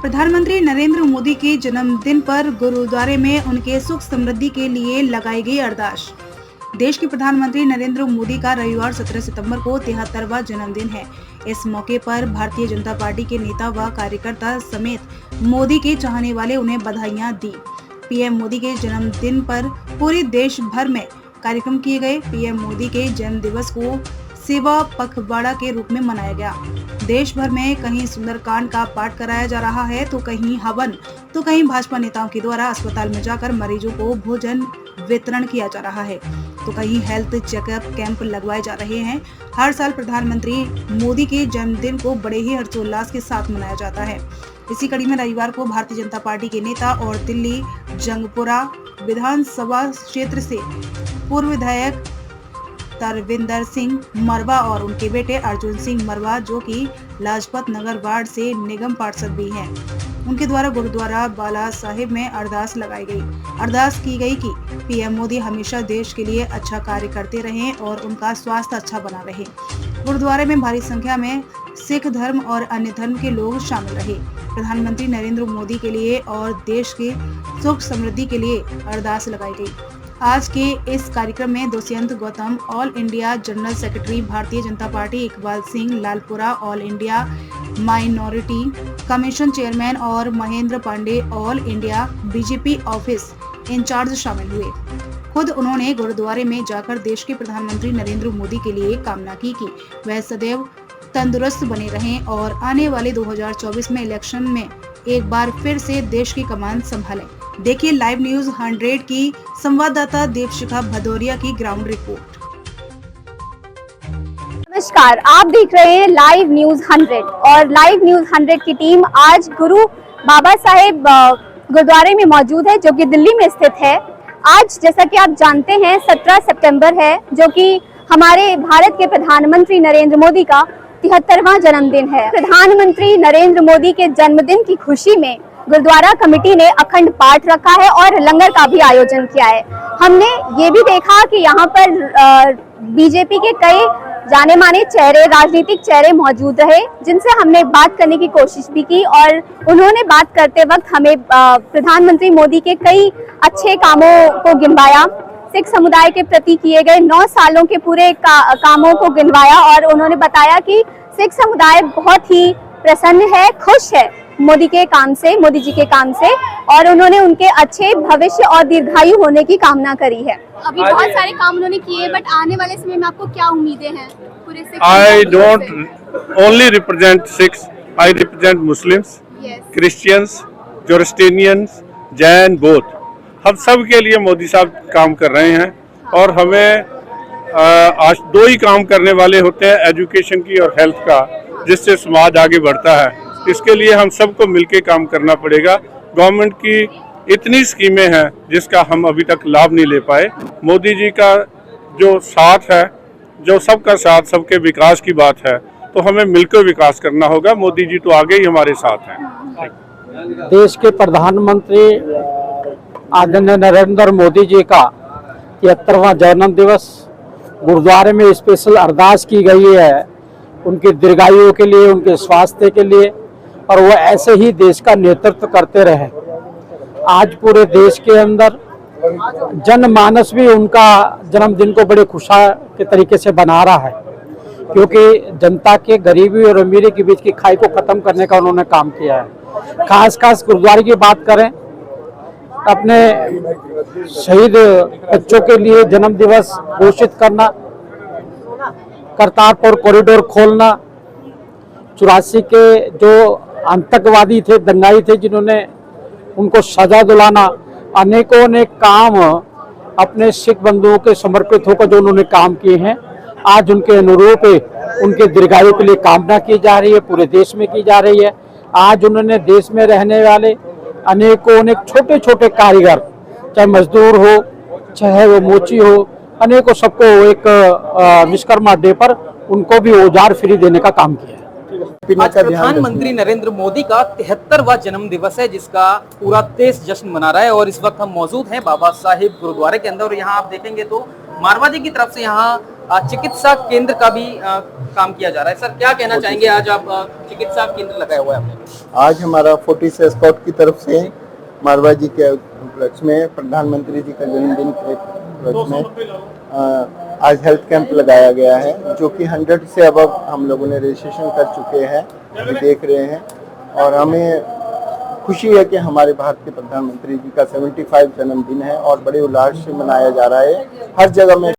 प्रधानमंत्री नरेंद्र मोदी के जन्मदिन पर गुरुद्वारे में उनके सुख समृद्धि के लिए लगाई गई अरदास। देश के प्रधानमंत्री नरेंद्र मोदी का रविवार 17 सितंबर को 73वां जन्मदिन है। इस मौके पर भारतीय जनता पार्टी के नेता व कार्यकर्ता समेत मोदी के चाहने वाले उन्हें बधाइयां दी। पीएम मोदी के जन्मदिन पर पूरे देश भर में कार्यक्रम किए गए। पीएम मोदी के जन्म दिवस को सेवा पखवाड़ा के रूप में मनाया गया। देश भर में कहीं सुंदरकांड का पाठ कराया जा रहा है, तो कहीं हवन, तो कहीं भाजपा नेताओं के द्वारा अस्पताल में जाकर मरीजों को भोजन वितरण किया जा रहा है, तो कहीं हेल्थ चेकअप कैंप लगवाए जा रहे हैं। हर साल प्रधानमंत्री मोदी के जन्मदिन को बड़े ही हर्षोल्लास के साथ मनाया जाता है। इसी कड़ी में रविवार को भारतीय जनता पार्टी के नेता और दिल्ली जंगपुरा विधानसभा क्षेत्र से पूर्व विधायक तरविंदर सिंह मरवा और उनके बेटे अर्जुन सिंह मरवा, जो कि लाजपत नगर वार्ड से निगम पार्षद भी हैं, उनके द्वारा गुरुद्वारा बाला साहिब में अरदास लगाई गई। अरदास की गई कि पीएम मोदी हमेशा देश के लिए अच्छा कार्य करते रहें और उनका स्वास्थ्य अच्छा बना रहे। गुरुद्वारे में भारी संख्या में सिख धर्म और अन्य धर्म के लोग शामिल रहे। प्रधानमंत्री नरेंद्र मोदी के लिए और देश के सुख समृद्धि के लिए अरदास लगाई गई। आज के इस कार्यक्रम में Dushyant Gautam all India general secretary Bharatiya Janata Party, Iqbal Singh Lalpura all India minority commission chairman और Mahendra Pandey all India BJP office incharge शामिल हुए। खुद उन्होंने गुरुद्वारे में जाकर देश के प्रधानमंत्री नरेंद्र मोदी के लिए कामना की कि वह सदैव तंदुरुस्त बने रहें और आने वाले 2024 में इलेक्शन में एक बार फिर से देश की कमान संभालें। देखिए लाइव न्यूज 100 की संवाददाता देवशिखा भदौरिया की ग्राउंड रिपोर्ट। नमस्कार, आप देख रहे हैं लाइव न्यूज 100 और लाइव न्यूज 100 की टीम आज गुरु बाबा साहेब गुरुद्वारे में मौजूद है, जो कि दिल्ली में स्थित है। आज जैसा कि आप जानते हैं 17 सितंबर है, जो कि हमारे भारत के प्रधानमंत्री नरेंद्र मोदी का 73वां जन्मदिन है। प्रधानमंत्री नरेंद्र मोदी के जन्मदिन की खुशी में गुरुद्वारा कमेटी ने अखंड पाठ रखा है और लंगर का भी आयोजन किया है। हमने ये भी देखा कि यहाँ पर बीजेपी के कई जाने माने चेहरे, राजनीतिक चेहरे मौजूद रहे, जिनसे हमने बात करने की कोशिश भी की और उन्होंने बात करते वक्त हमें प्रधानमंत्री मोदी के कई अच्छे कामों को गिनवाया, सिख समुदाय के प्रति किए गए 9 सालों के पूरे कामों को गिनवाया और उन्होंने बताया कि सिख समुदाय बहुत ही प्रसन्न है, खुश है मोदी के काम से, मोदी जी के काम से, और उन्होंने उनके अच्छे भविष्य और दीर्घायु होने की कामना करी है। अभी बहुत सारे काम उन्होंने किए, बट आने वाले समय में आपको क्या उम्मीदें हैं पूरे Sikh? I don't only represent Sikhs, I represent Muslims, Christians, Zoroastrians, Jain both. हम सब के लिए मोदी साहब काम कर रहे हैं और हमें आज 2 ही काम करने वाले होते हैं, एजुकेशन की और हेल्थ का, जिससे समाज आगे बढ़ता है। इसके लिए हम सबको मिलके काम करना पड़ेगा। गवर्नमेंट की इतनी स्कीमें हैं जिसका हम अभी तक लाभ नहीं ले पाए। मोदी जी का जो साथ है, जो सबका साथ, सबके विकास की बात है, तो हमें मिलकर विकास करना होगा। मोदी जी तो आगे ही हमारे साथ हैं। देश के प्रधानमंत्री आदरणीय नरेंद्र मोदी जी का 73वां जन्म दिवस गुरुद्वारे में स्पेशल अरदास की गई है उनकी दीर्घायु के लिए, उनके स्वास्थ्य के लिए, और वो ऐसे ही देश का नेतृत्व करते रहे। आज पूरे देश के अंदर जनमानस भी उनका जन्मदिन को बड़े खुशहाल के तरीके से बना रहा है, क्योंकि जनता के गरीबी और अमीरी के बीच की खाई को खत्म करने का उन्होंने काम किया है। खास गुरुद्वारे की बात करें, अपने शहीद बच्चों के लिए जन्म दिवस घोषित करना, करतारपुर कॉरिडोर खोलना, 84 के जो आतंकवादी थे, दंगाई थे, जिन्होंने उनको सजा दिलाना, अनेकों ने काम अपने सिख बंधुओं के समर्पित होकर जो उन्होंने काम किए हैं, आज उनके अनुरूप उनके दीर्घायु के लिए कामना की जा रही है, पूरे देश में की जा रही है। आज उन्होंने देश में रहने वाले अनेकों छोटे छोटे कारीगर, चाहे मजदूर हो, चाहे वो मोची हो, अनेकों सबको एक विश्वकर्मा डे पर उनको भी औजार फ्री देने का काम किया है। आज प्रधानमंत्री नरेंद्र मोदी का 73वां जन्म दिवस है, जिसका पूरा देश जश्न मना रहा है। और इस वक्त हम मौजूद हैं बाबा साहिब गुरुद्वारे के अंदर और यहाँ आप देखेंगे तो मारवा जी की तरफ से यहाँ चिकित्सा केंद्र का भी काम किया जा रहा है। सर क्या कहना चाहेंगे, आज आप चिकित्सा केंद्र लगाया हुआ है आपने? आज हमारा 40 स्कॉट की तरफ से मारवा जी के उपलक्ष्य में, प्रधानमंत्री जी का जन्मदिन के उपलक्ष्य में आज हेल्थ कैंप लगाया गया है, जो कि 100 से अब हम लोगों ने रजिस्ट्रेशन कर चुके हैं, अभी देख रहे हैं। और हमें खुशी है कि हमारे भारत के प्रधानमंत्री जी का 75 जन्मदिन है और बड़े उल्लास से मनाया जा रहा है। हर जगह में